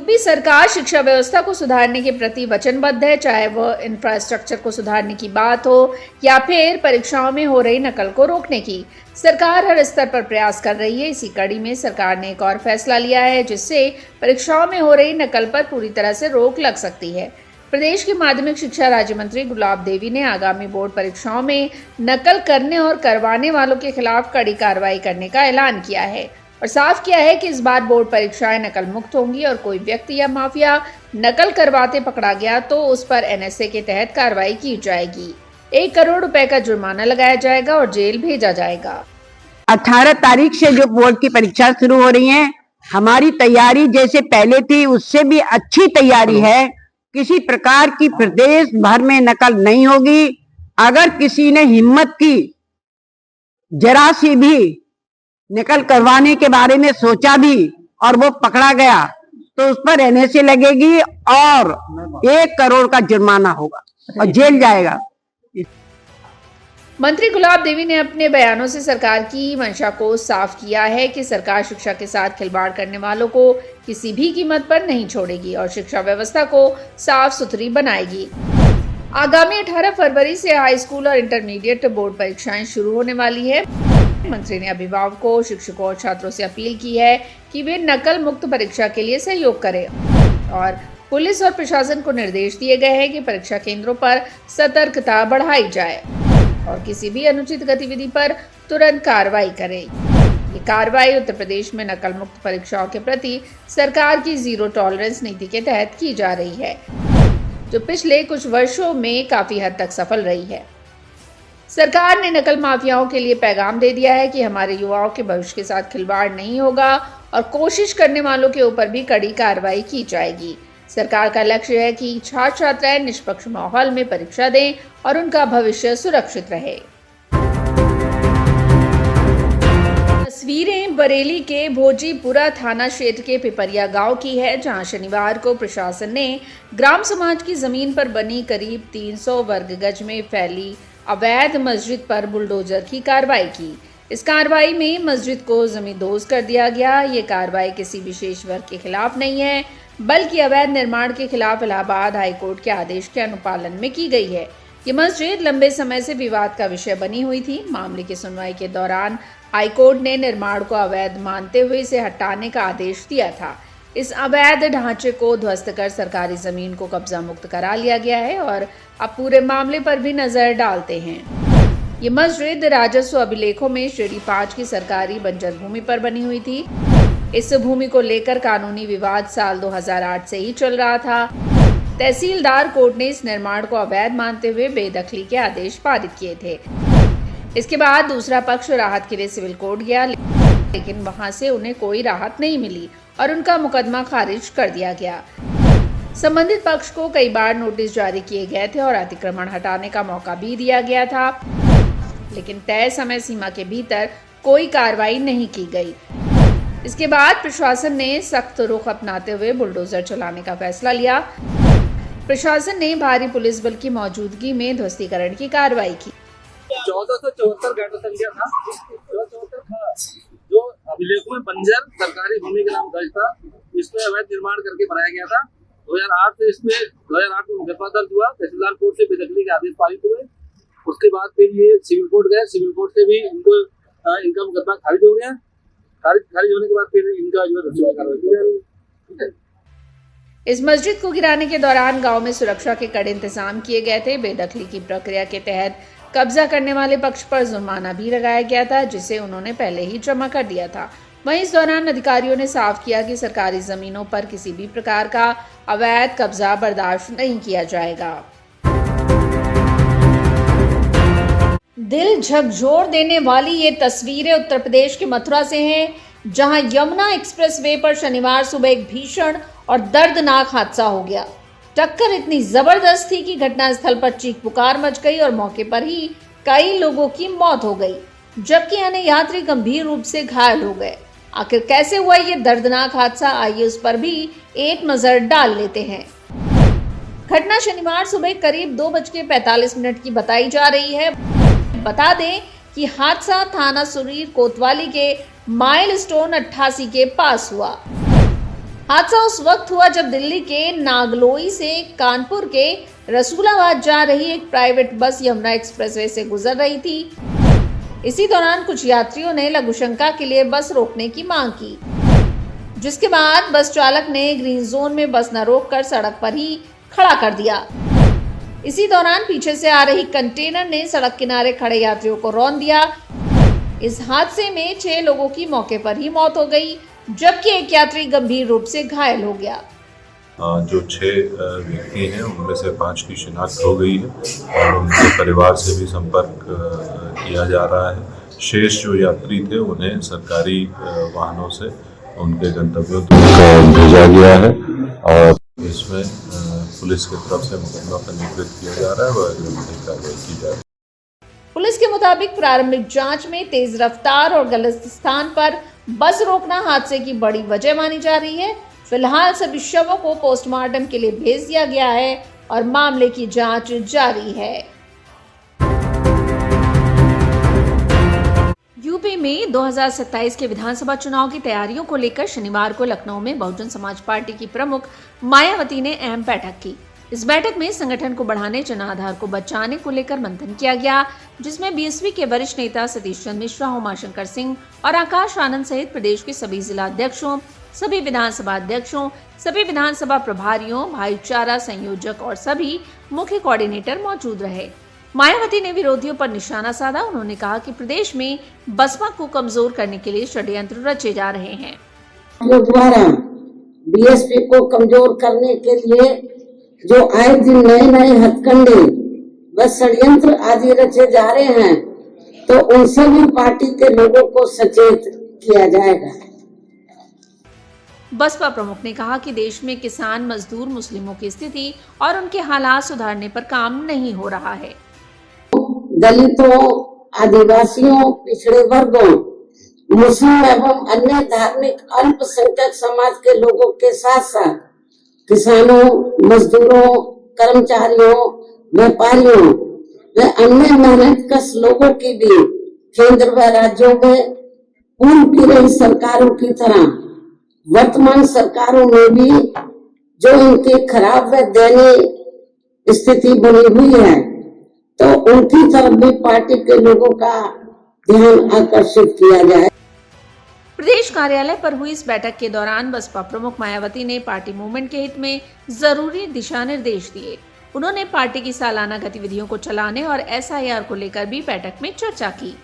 UP सरकार शिक्षा व्यवस्था को सुधारने के प्रति वचनबद्ध है, चाहे वह इंफ्रास्ट्रक्चर को सुधारने की बात हो या फिर परीक्षाओं में हो रही नकल को रोकने की। सरकार हर स्तर पर प्रयास कर रही है। इसी कड़ी में सरकार ने एक और फैसला लिया है, जिससे परीक्षाओं में हो रही नकल पर पूरी तरह से रोक लग सकती है। प्रदेश के माध्यमिक शिक्षा राज्य मंत्री गुलाब देवी ने आगामी बोर्ड परीक्षाओं में नकल करने और करवाने वालों के खिलाफ कड़ी कार्रवाई करने का ऐलान किया है और साफ किया है कि इस बार बोर्ड परीक्षाएं नकल मुक्त होंगी और कोई व्यक्ति या माफिया नकल करवाते पकड़ा गया तो उस पर एनएसए के तहत कार्रवाई की जाएगी। 1 करोड़ रुपए का जुर्माना लगाया जाएगा और जेल भेजा जाएगा। 18 तारीख से जो बोर्ड की परीक्षा शुरू हो रही है, हमारी तैयारी जैसे पहले थी उससे भी अच्छी तैयारी है। किसी प्रकार की प्रदेश भर में नकल नहीं होगी। अगर किसी ने हिम्मत की, जरा सी भी नकल करवाने के बारे में सोचा भी और वो पकड़ा गया तो उस पर एनएसए लगेगी और 1 करोड़ का जुर्माना होगा और जेल जाएगा। मंत्री गुलाब देवी ने अपने बयानों से सरकार की मंशा को साफ किया है कि सरकार शिक्षा के साथ खिलवाड़ करने वालों को किसी भी कीमत पर नहीं छोड़ेगी और शिक्षा व्यवस्था को साफ सुथरी बनाएगी। आगामी 18 फरवरी से हाई स्कूल और इंटरमीडिएट बोर्ड परीक्षाएं शुरू होने वाली है। मंत्री ने अभिभावकों, शिक्षकों और छात्रों से अपील की है कि वे नकल मुक्त परीक्षा के लिए सहयोग करें और पुलिस और प्रशासन को निर्देश दिए गए हैं कि परीक्षा केंद्रों पर सतर्कता बढ़ाई जाए और किसी भी अनुचित गतिविधि पर तुरंत कार्रवाई करें। ये कार्रवाई उत्तर प्रदेश में नकल मुक्त परीक्षाओं के प्रति सरकार की जीरो टॉलरेंस नीति के तहत की जा रही है, जो पिछले कुछ वर्षों में काफी हद तक सफल रही है। सरकार ने नकल माफियाओं के लिए पैगाम दे दिया है कि हमारे युवाओं के भविष्य के साथ खिलवाड़ नहीं होगा और कोशिश करने वालों के ऊपर भी कड़ी कार्रवाई की जाएगी। सरकार का लक्ष्य है कि छात्र छात्राएं निष्पक्ष माहौल में परीक्षा दें और उनका भविष्य सुरक्षित रहे। तस्वीरें बरेली के भोजीपुरा थाना क्षेत्र के पिपरिया गांव की है, जहां शनिवार को प्रशासन ने ग्राम समाज की जमीन पर बनी करीब 300 वर्ग गज में फैली अवैध मस्जिद पर बुलडोजर की कार्रवाई की। इस कार्रवाई में मस्जिद को जमींदोज कर दिया गया। ये कार्रवाई किसी विशेष वर्ग के खिलाफ नहीं है, बल्कि अवैध निर्माण के खिलाफ इलाहाबाद हाईकोर्ट के आदेश के अनुपालन में की गई है। ये मस्जिद लंबे समय से विवाद का विषय बनी हुई थी। मामले की सुनवाई के दौरान हाईकोर्ट ने निर्माण को अवैध मानते हुए इसे हटाने का आदेश दिया था। इस अवैध ढांचे को ध्वस्त कर सरकारी जमीन को कब्जा मुक्त करा लिया गया है और अब पूरे मामले पर भी नजर डालते हैं। ये मस्जिद राजस्व अभिलेखों में श्रेणी 5 की सरकारी बंजर भूमि पर बनी हुई थी। इस भूमि को लेकर कानूनी विवाद साल 2008 से ही चल रहा था। तहसीलदार कोर्ट ने इस निर्माण को अवैध मानते हुए बेदखली के आदेश पारित किए थे। इसके बाद दूसरा पक्ष राहत के लिए सिविल कोर्ट गया, लेकिन वहां से उन्हें कोई राहत नहीं मिली और उनका मुकदमा खारिज कर दिया गया। संबंधित पक्ष को कई बार नोटिस जारी किए गए थे और अतिक्रमण हटाने का मौका भी दिया गया था, लेकिन तय समय सीमा के भीतर कोई कार्रवाई नहीं की गई। इसके बाद प्रशासन ने सख्त रुख अपनाते हुए बुलडोजर चलाने का फैसला लिया। प्रशासन ने भारी पुलिस बल की मौजूदगी में ध्वस्तीकरण की कार्रवाई की। 1474 घंटा संख्या था, 1474 जो अभिलेखों में बंजर सरकारी भूमि के नाम दर्ज था, इसमें अवैध निर्माण करके बनाया गया था। 2008 से इसमें 2008 में मुकदमा दर्ज हुआ, तहसीलदार कोर्ट से बेदखली के आदेश पारित हुए। उसके बाद फिर ये सिविल कोर्ट गए, सिविल कोर्ट से भी इनका मुकदमा खारिज हो गया। खारिज होने के बाद फिर इनका जो कार्रवाई की जा रही है। इस मस्जिद को गिराने के दौरान गांव में सुरक्षा के कड़े इंतजाम किए गए थे। बेदखली की प्रक्रिया के तहत कब्जा करने वाले पक्ष पर जुर्माना भी लगाया गया था, जिसे उन्होंने पहले ही जमा कर दिया था। वहीं इस दौरान अधिकारियों ने साफ किया कि सरकारी जमीनों पर किसी भी प्रकार का अवैध कब्जा बर्दाश्त नहीं किया जाएगा। दिल झकझोर देने वाली ये तस्वीरें उत्तर प्रदेश के मथुरा से हैं, जहां यमुना एक्सप्रेसवे पर शनिवार सुबह एक भीषण और दर्दनाक हादसा हो गया। टक्कर इतनी जबरदस्त थी कि घटनास्थल पर चीख पुकार मच गई और मौके पर ही कई लोगों की मौत हो गई, जबकि अन्य यात्री गंभीर रूप से घायल हो गए। आखिर कैसे हुआ ये दर्दनाक हादसा, आइए उस पर भी एक नजर डाल लेते हैं। घटना शनिवार सुबह करीब 2:45 की बताई जा रही है। बता दें कि हादसा थाना सुरीर कोतवाली के माइलस्टोन 88 के पास हुआ। हादसा उस वक्त हुआ जब दिल्ली के नागलोई से कानपुर के रसूलाबाद जा रही एक प्राइवेट बस यमुना एक्सप्रेसवे से गुजर रही थी। इसी दौरान कुछ यात्रियों ने लघुशंका के लिए बस रोकने की मांग की, जिसके बाद बस चालक ने ग्रीन जोन में बस न रोककर सड़क पर ही खड़ा कर दिया। इसी दौरान पीछे से आ रही कंटेनर ने सड़क किनारे खड़े यात्रियों को रौंद दिया। इस हादसे में 6 लोगों की मौके पर ही मौत हो गई, जबकि एक यात्री गंभीर रूप से घायल हो गया। जो 6 व्यक्ति हैं उनमें से 5 की शिनाख्त हो गई है और उनके परिवार से भी संपर्क किया जा रहा है। शेष जो यात्री थे उन्हें सरकारी वाहनों से उनके गंतव्यों तक भेजा गया है और इसमें पुलिस की तरफ से मुकदमा पंजीकृत किया जा रहा है और कार्रवाई की जा रही है। पुलिस के मुताबिक प्रारंभिक जांच में तेज रफ्तार और गलत स्थान पर बस रोकना हादसे की बड़ी वजह मानी जा रही है। फिलहाल सभी शवों को पोस्टमार्टम के लिए भेज दिया गया है और मामले की जांच जारी है। यूपी में 2027 के विधानसभा चुनाव की तैयारियों को लेकर शनिवार को लखनऊ में बहुजन समाज पार्टी की प्रमुख मायावती ने अहम बैठक की। इस बैठक में संगठन को बढ़ाने, जनाधार को बचाने को लेकर मंथन किया गया, जिसमें बीएसपी के वरिष्ठ नेता सतीश चंद्र मिश्रा, उमाशंकर सिंह और आकाश आनंद सहित प्रदेश के सभी जिला अध्यक्षों, सभी विधानसभा अध्यक्षों, सभी विधानसभा प्रभारियों, भाईचारा संयोजक और सभी मुख्य कोऑर्डिनेटर मौजूद रहे। मायावती ने विरोधियों पर निशाना साधा। उन्होंने कहा कि प्रदेश में बसपा को कमजोर करने के लिए षड्यंत्र रचे जा रहे हैं। द्वारा बीएसपी को कमजोर करने के लिए जो आए दिन नए हथकंडे व षड्यंत्र आदि रचे जा रहे हैं, तो उनसे भी पार्टी के लोगों को सचेत किया जाएगा। बसपा प्रमुख ने कहा कि देश में किसान, मजदूर, मुस्लिमों की स्थिति और उनके हालात सुधारने पर काम नहीं हो रहा है। दलितों, आदिवासियों, पिछड़े वर्गों, मुस्लिम एवं अन्य धार्मिक अल्पसंख्यक समाज के लोगों के साथ साथ किसानों, मजदूरों, कर्मचारियों, व्यापारियों व अन्य मेहनतकश लोगों की भी केंद्र व राज्यों में पूर्व की रही सरकारों की तरह वर्तमान सरकारों में भी जो इनकी खराब व दयनीय स्थिति बनी हुई है, तो उनकी तरफ भी पार्टी के लोगों का ध्यान आकर्षित किया जाए। प्रदेश कार्यालय पर हुई इस बैठक के दौरान बसपा प्रमुख मायावती ने पार्टी मूवमेंट के हित में जरूरी दिशा निर्देश दिए। उन्होंने पार्टी की सालाना गतिविधियों को चलाने और SIR को लेकर भी बैठक में चर्चा की।